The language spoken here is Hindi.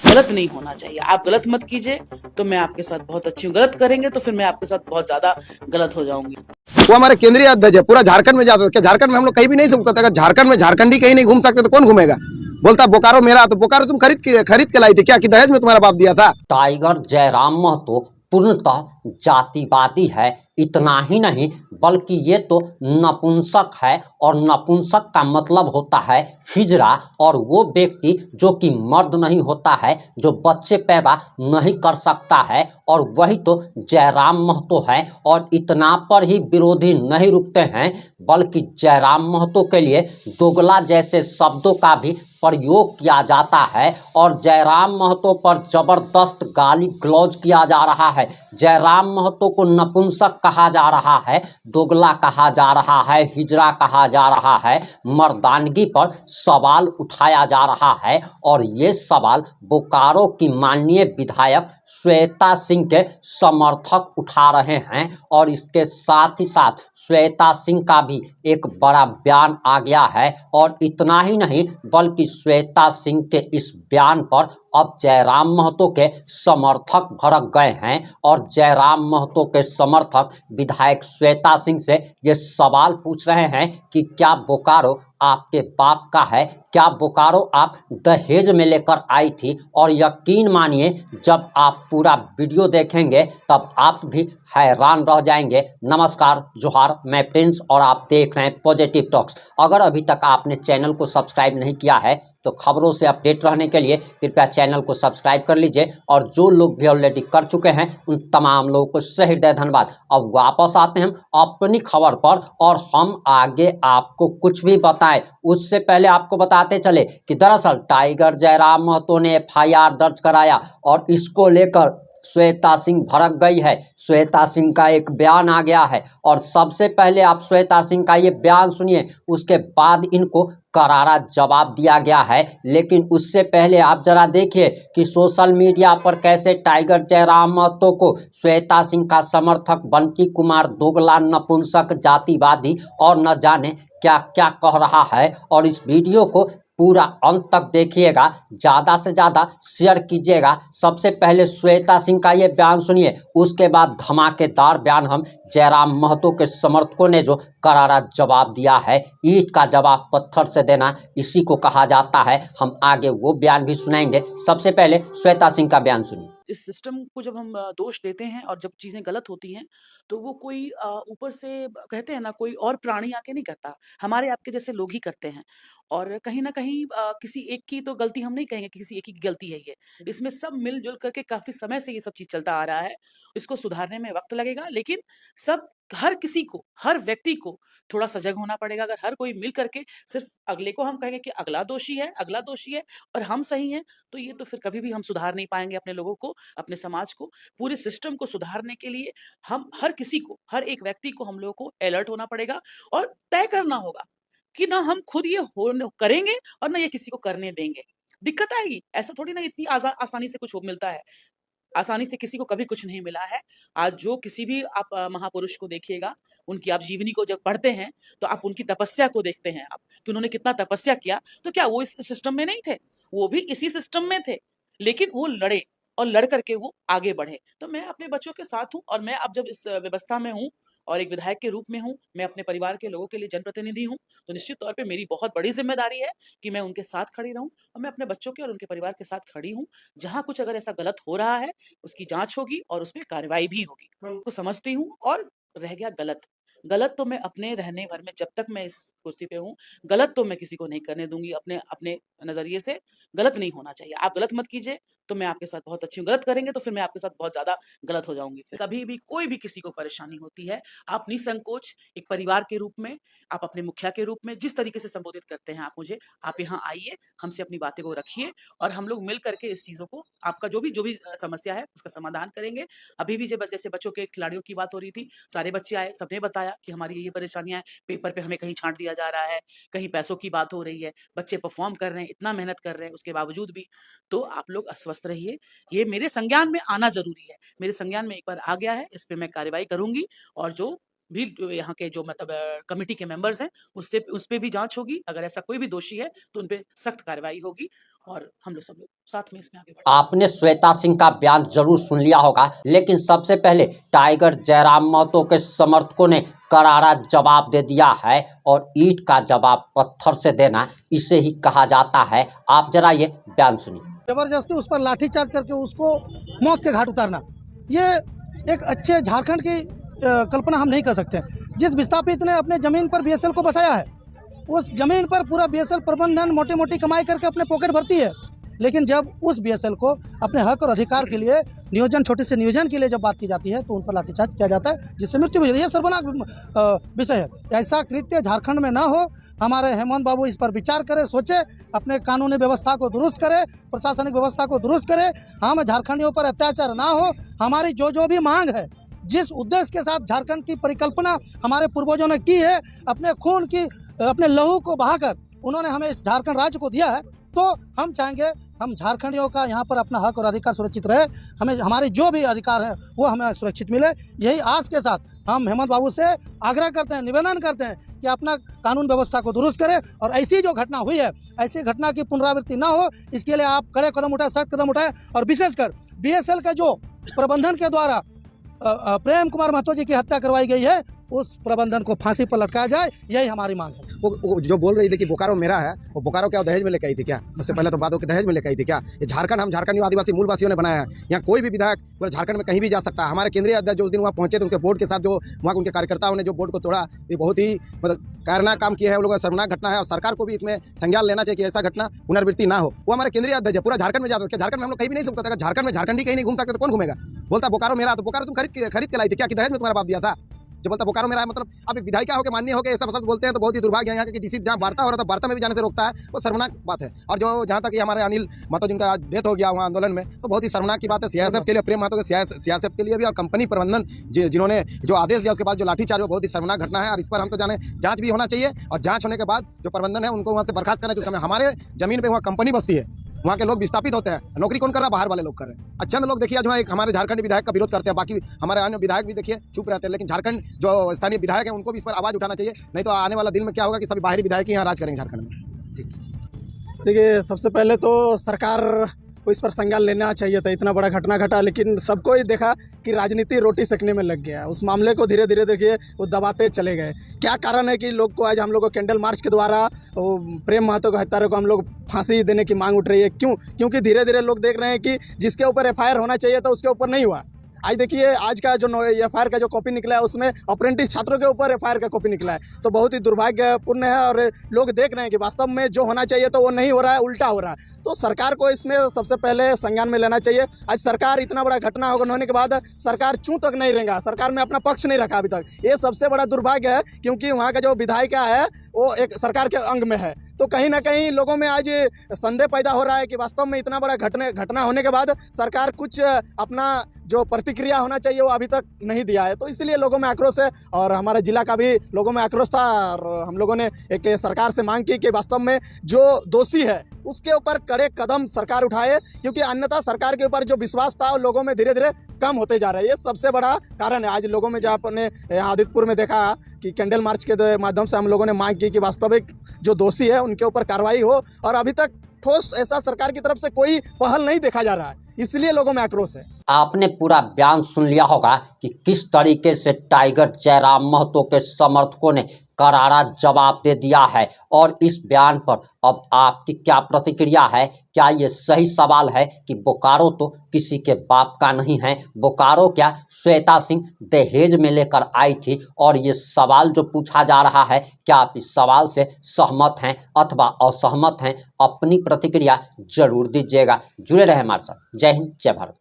गलत नहीं होना चाहिए। आप गलत मत कीजिए तो मैं आपके साथ बहुत अच्छी हूँ, गलत करेंगे तो फिर मैं आपके साथ बहुत ज्यादा गलत हो जाऊंगी। वो हमारे केंद्रीय अध्यक्ष है, पूरा झारखंड में जाता है। झारखंड में हम लोग कहीं भी नहीं घूम सकते। अगर झारखंड में झारखंडी कहीं नहीं घूम सकते तो कौन घूमेगा? बोलता बोकारो मेरा, तो बोकारो तुम खरीद के लाई थी क्या, कि दहेज में तुम्हारा बाप दिया था? टाइगर जयराम महतो पूर्णतः जातिवादी है। इतना ही नहीं बल्कि ये तो नपुंसक है, और नपुंसक का मतलब होता है हिजड़ा, और वो व्यक्ति जो कि मर्द नहीं होता है, जो बच्चे पैदा नहीं कर सकता है, और वही तो जयराम महतो है। और इतना पर ही विरोधी नहीं रुकते हैं, बल्कि जयराम महतो के लिए दोगला जैसे शब्दों का भी प्रयोग किया जाता है, और जयराम महतो पर जबरदस्त गाली गलौज किया जा रहा है। जयराम महतो को नपुंसक कहा जा रहा है, दोगला कहा जा रहा है, हिजड़ा कहा जा रहा है, मर्दानगी पर सवाल उठाया जा रहा है। और ये सवाल बोकारो की माननीय विधायक श्वेता सिंह के समर्थक उठा रहे हैं। और इसके साथ ही साथ श्वेता सिंह का भी एक बड़ा बयान आ गया है। और इतना ही नहीं बल्कि श्वेता सिंह के इस बयान पर अब जयराम महतो के समर्थक भड़क गए हैं, और जयराम महतो के समर्थक विधायक श्वेता सिंह से ये सवाल पूछ रहे हैं कि क्या बोकारो आपके बाप का है? क्या बोकारो आप दहेज में लेकर आई थी? और यकीन मानिए जब आप पूरा वीडियो देखेंगे तब आप भी हैरान रह जाएंगे। नमस्कार, जोहार, मैं प्रिंस और आप देख रहे हैं पॉजिटिव टॉक्स। अगर अभी तक आपने चैनल को सब्सक्राइब नहीं किया है तो खबरों से अपडेट रहने के लिए कृपया चैनल को सब्सक्राइब कर लीजिए, और जो लोग भी ऑलरेडी कर चुके हैं उन तमाम लोगों को सहृदय धन्यवाद। अब वापस आते हैं हम अपनी खबर पर, और हम आगे आपको कुछ भी बताएं उससे पहले आपको बताते चले कि दरअसल टाइगर जयराम महतो ने FIR दर्ज कराया, और इसको लेकर श्वेता सिंह भड़क गई है। श्वेता सिंह का एक बयान आ गया है, और सबसे पहले आप श्वेता सिंह का ये बयान सुनिए, उसके बाद इनको करारा जवाब दिया गया है। लेकिन उससे पहले आप जरा देखिए कि सोशल मीडिया पर कैसे टाइगर जयराम महतो को श्वेता सिंह का समर्थक बंटी कुमार दोगला, नपुंसक, जातिवादी और न जाने क्या क्या कह रहा है। और इस वीडियो को पूरा अंत तक देखिएगा, ज़्यादा से ज़्यादा शेयर कीजिएगा। सबसे पहले श्वेता सिंह का ये बयान सुनिए, उसके बाद धमाकेदार बयान हम जयराम महतो के समर्थकों ने जो करारा जवाब दिया है। ईंट का जवाब पत्थर से देना इसी को कहा जाता है। हम आगे वो बयान भी सुनाएंगे। सबसे पहले श्वेता सिंह का बयान सुनिए। इस सिस्टम को जब हम दोष देते हैं और जब चीज़ें गलत होती हैं, तो वो कोई ऊपर से कहते हैं ना, कोई और प्राणी आके नहीं करता, हमारे आपके जैसे लोग ही करते हैं। और कहीं न कहीं किसी एक की तो गलती हम नहीं कहेंगे कि किसी एक ही की गलती है ये। इसमें सब मिल-जुल करके काफ़ी समय से ये सब चीज़ चलता आ रहा है। इसको सुधारने में वक़्त लगेगा, लेकिन सब हर किसी को, हर व्यक्ति को थोड़ा सजग होना पड़ेगा। अगर हर कोई मिल करके सिर्फ़ अगले को हम कहेंगे कि अगला दोषी है और हम सही हैं, तो ये तो फिर कभी भी हम सुधार नहीं पाएँगे अपने लोगों को, अपने समाज को। पूरे सिस्टम को सुधारने के लिए हम हर किसी को, हर एक व्यक्ति को हम लोगों को अलर्ट होना पड़ेगा और तय करना होगा कि ना हम खुद ये करेंगे और ना ये किसी को करने देंगे। दिक्कत आएगी, ऐसा थोड़ी ना इतनी आसानी से कुछ हो मिलता है। आसानी से किसी को कभी कुछ नहीं मिला है। आज जो किसी भी आप महापुरुष को देखिएगा, उनकी आप जीवनी को जब पढ़ते हैं, तो आप उनकी तपस्या को देखते हैं आप, कि उन्होंने कितना तपस्या किया। तो क्या वो इस सिस्टम में नहीं थे? वो भी इसी सिस्टम में थे, लेकिन वो लड़े और लड़ कर के वो आगे बढ़े। तो मैं अपने बच्चों के साथ हूँ, और मैं अब जब इस व्यवस्था में हूँ और एक विधायक के रूप में हूँ, मैं अपने परिवार के लोगों के लिए जनप्रतिनिधि हूँ, तो निश्चित तौर पे मेरी बहुत बड़ी ज़िम्मेदारी है कि मैं उनके साथ खड़ी रहूँ, और मैं अपने बच्चों के और उनके परिवार के साथ खड़ी हूँ। जहाँ कुछ अगर ऐसा गलत हो रहा है, उसकी जाँच होगी और उसमें कार्रवाई भी होगी। तो समझती हूँ। और रह गया गलत, गलत तो मैं अपने रहने भर में, जब तक मैं इस कुर्सी पे हूँ, गलत तो मैं किसी को नहीं करने दूँगी। अपने अपने नज़रिए से गलत नहीं होना चाहिए। आप गलत मत कीजिए तो मैं आपके साथ बहुत अच्छी हूँ, गलत करेंगे तो फिर मैं आपके साथ बहुत ज़्यादा गलत हो जाऊँगी फिर। कभी भी कोई भी किसी को परेशानी होती है, आप निसंकोच एक परिवार के रूप में, आप अपने मुखिया के रूप में जिस तरीके से संबोधित करते हैं आप मुझे, आप यहाँ आइए, हमसे अपनी बातें को रखिए, और हम लोग मिल करके इस चीज़ों को, आपका जो भी समस्या है उसका समाधान करेंगे। अभी भी जब जैसे बच्चों के खिलाड़ियों की बात हो रही थी, सारे बच्चे आए, सबने बताया कि हमारी ये परेशानियाँ हैं, पेपर पे हमें कहीं छाँट दिया जा रहा है, कहीं पैसों की बात हो रही है, बच्चे परफ़ॉर्म कर रहे हैं, इतना मेहनत कर रहे हैं उसके बावजूद भी। तो आप लोग अस्वस्थ रहिए, ये मेरे संज्ञान में आना ज़रूरी है। मेरे संज्ञान में एक बार आ गया है, इस पे मैं कार्रवाई करूँगी, और जो यहाँ के जो मतलब कमिटी के मेंबर्स हैं, उससे उस पे भी जाँच होगी। अगर ऐसा कोई भी दोषी है, तो उन पे सख्त कार्रवाई होगी। और हम लोग सब लोग साथ में इसमें आगे बढ़ें। आपने श्वेता सिंह का बयान जरूर सुन लिया होगा, लेकिन सबसे पहले टाइगर जयराम महतो के समर्थकों ने करारा जवाब दे दिया है, और ईंट का जवाब पत्थर से देना इसे ही कहा जाता है। आप जरा ये बयान सुनिए। जबरदस्ती उस पर लाठीचार्ज करके उसको मौत के घाट उतारना, ये एक अच्छे झारखंड की कल्पना हम नहीं कर सकते। जिस विस्थापित ने अपने ज़मीन पर बीएसएल को बसाया है, उस ज़मीन पर पूरा बीएसएल प्रबंधन मोटी मोटी कमाई करके अपने पॉकेट भरती है, लेकिन जब उस बीएसएल को अपने हक और अधिकार के लिए नियोजन, छोटे से नियोजन के लिए जब बात की जाती है, तो उन पर लाठीचार्ज किया जाता है, जिससे मृत्यु हो जाती है। यह सर्वनाक विषय है। ऐसा कृत्य झारखंड में ना हो। हमारे हेमंत बाबू इस पर विचार करें, सोचे, अपने कानूनी व्यवस्था को दुरुस्त करें, प्रशासनिक व्यवस्था को दुरुस्त करें। हम झारखंडियों पर अत्याचार ना हो। हमारी जो भी मांग है, जिस उद्देश्य के साथ झारखंड की परिकल्पना हमारे पूर्वजों ने की है, अपने खून की, अपने लहू को बहाकर उन्होंने हमें इस झारखंड राज्य को दिया है, तो हम चाहेंगे हम झारखंडियों का यहाँ पर अपना हक और अधिकार सुरक्षित रहे। हमें हमारे जो भी अधिकार है वो हमें सुरक्षित मिले। यही आस के साथ हम हेमंत बाबू से आग्रह करते हैं, निवेदन करते हैं कि अपना कानून व्यवस्था को दुरुस्त करें, और ऐसी जो घटना हुई है, ऐसी घटना की पुनरावृत्ति ना हो, इसके लिए आप कड़े कदम उठाएं, सख्त कदम उठाएं। और विशेषकर बीएसएल का जो प्रबंधन के द्वारा प्रेम कुमार महतो जी की हत्या करवाई गई है, उस प्रबंधन को फांसी पर लटकाया जाए, यही हमारी मांग है। वो जो बोल रही थी कि बोकारो मेरा है, वो बोकारो क्या दहेज में लेके आई थी क्या? सबसे पहले तो बात हो कि दहेज में लेके आई थी क्या? ये झारखंड हम झारखंडी आदिवासी मूलवासियों ने बनाया है। यहाँ कोई भी विधायक पूरे झारखंड में कहीं भी जा सकता है। हमारे केंद्रीय अध्यक्ष जो उस दिन वहाँ पहुंचे थे, उनके बोर्ड के साथ जो वहाँ उनके कार्यकर्ताओं ने जो बोर्ड को तोड़ा, ये बहुत ही मतलब कायरना काम किया है। वो लोगों का शर्मनाक घटना है, और सरकार को भी इसमें संज्ञान लेना चाहिए कि ऐसा घटना पुनरावृत्ति ना हो। वो हमारे केंद्रीय अध्यक्ष है, पूरा झारखंड में जाता है। झारखंड में हम लोग कहीं भी नहीं घूम सकते। झारखंड में झारखंडी कहीं नहीं घूम सकते तो कौन घूमेगा? बोलता बोकारो मेरा, तो बोकारो तुम खरीद के लाई थी क्या? कि दहेज में तुम्हारा बाप दिया था? जो बोलता बोकारो मेरा है, मतलब आप एक विधायिका होकर माननीय होकर ऐसा शब्द बोलते हैं, तो बहुत ही दुर्भाग्य है। यहाँ के डीसी जहाँ वार्ता हो रहा था, वार्ता में भी जाने से रोकता है, वो शर्मनाक बात है। और जो जहाँ तक कि हमारे अनिल महतो जिनका डेथ हो गया वहाँ आंदोलन में, तो बहुत ही शर्मनाक की बात है। सीआईएसएफ के लिए, प्रेम महतो के सीआईएसएफ के लिए भी, और कंपनी प्रबंधन जिन्होंने जो आदेश दिया उसके बाद जो लाठीचार्ज, वो बहुत ही शर्मनाक घटना है। और इस पर हम तो जाने जांच भी होना चाहिए, और जांच होने के बाद जो प्रबंधन है उनको वहाँ से बर्खास्त करना चाहिए। हमारे जमीन पर वहाँ कंपनी बसती है, वहाँ के लोग विस्थापित होते हैं। नौकरी कौन कर रहा है? बाहर वाले लोग कर रहे हैं। अच्छा लोग देखिए जो है एक हमारे झारखंड विधायक का विरोध करते हैं, बाकी हमारे अन्य विधायक भी देखिए चुप रहते हैं। लेकिन झारखंड जो स्थानीय विधायक हैं उनको भी इस पर आवाज़ उठाना चाहिए, नहीं तो आने वाला दिन में क्या होगा कि सभी बाहरी विधायक ही यहाँ राज करेंगे झारखंड में। देखिए, सबसे पहले तो सरकार को इस पर संज्ञान लेना चाहिए था। इतना बड़ा घटना घटा, लेकिन सबको ही देखा कि राजनीति रोटी सेकने में लग गया। उस मामले को धीरे धीरे देखिए वो दबाते चले गए। क्या कारण है कि लोग को आज हम लोग को कैंडल मार्च के द्वारा प्रेम महतो को, हत्यारों को हम लोग फांसी देने की मांग उठ रही है? क्यों? क्योंकि धीरे धीरे लोग देख रहे हैं कि जिसके ऊपर एफआईआर होना चाहिए था उसके ऊपर नहीं हुआ। आज देखिए, आज का जो एफआईआर का जो कॉपी निकला है, उसमें अप्रेंटिस छात्रों के ऊपर एफआईआर का कॉपी निकला है, तो बहुत ही दुर्भाग्यपूर्ण है। और लोग देख रहे हैं कि वास्तव में जो होना चाहिए तो वो नहीं हो रहा है, उल्टा हो रहा है। तो सरकार को इसमें सबसे पहले संज्ञान में लेना चाहिए। आज सरकार इतना बड़ा घटना होने के बाद सरकार चूं तक नहीं रहेगा, सरकार ने अपना पक्ष नहीं रखा अभी तक। ये सबसे बड़ा दुर्भाग्य है, क्योंकि वहाँ का जो विधायिका है वो एक सरकार के अंग में है। तो कहीं ना कहीं लोगों में आज संदेह पैदा हो रहा है कि वास्तव में इतना बड़ा घटना होने के बाद सरकार कुछ अपना जो प्रतिक्रिया होना चाहिए वो अभी तक नहीं दिया है। तो इसलिए लोगों में आक्रोश है, और हमारे जिला का भी लोगों में आक्रोश था। और हम लोगों ने एक सरकार से मांग की कि वास्तव में जो दोषी है उसके ऊपर कड़े कदम सरकार उठाए, क्योंकि अन्यथा सरकार के ऊपर जो विश्वास था वो लोगों में धीरे धीरे कम होते जा रहा है। ये सबसे बड़ा कारण है। आज लोगों में, जहाँ आपने आदित्यपुर में देखा कि कैंडल मार्च के माध्यम से हम लोगों ने मांग की कि वास्तविक जो दोषी है उनके ऊपर कार्रवाई हो, और अभी तक ठोस ऐसा सरकार की तरफ से कोई पहल नहीं देखा जा रहा है, इसलिए लोगों में आक्रोश है। आपने पूरा बयान सुन लिया होगा कि किस तरीके से टाइगर जयराम महतो के समर्थकों ने करारा जवाब दे दिया है, और इस बयान पर अब आपकी क्या प्रतिक्रिया है? क्या ये सही सवाल है कि बोकारो तो किसी के बाप का नहीं है? बोकारो क्या श्वेता सिंह दहेज में लेकर आई थी? और ये सवाल जो पूछा जा रहा है, क्या आप इस सवाल से सहमत हैं अथवा असहमत हैं? अपनी प्रतिक्रिया जरूर दीजिएगा। जुड़े रहे हमारे साथ। जय हिंद, जय भारत।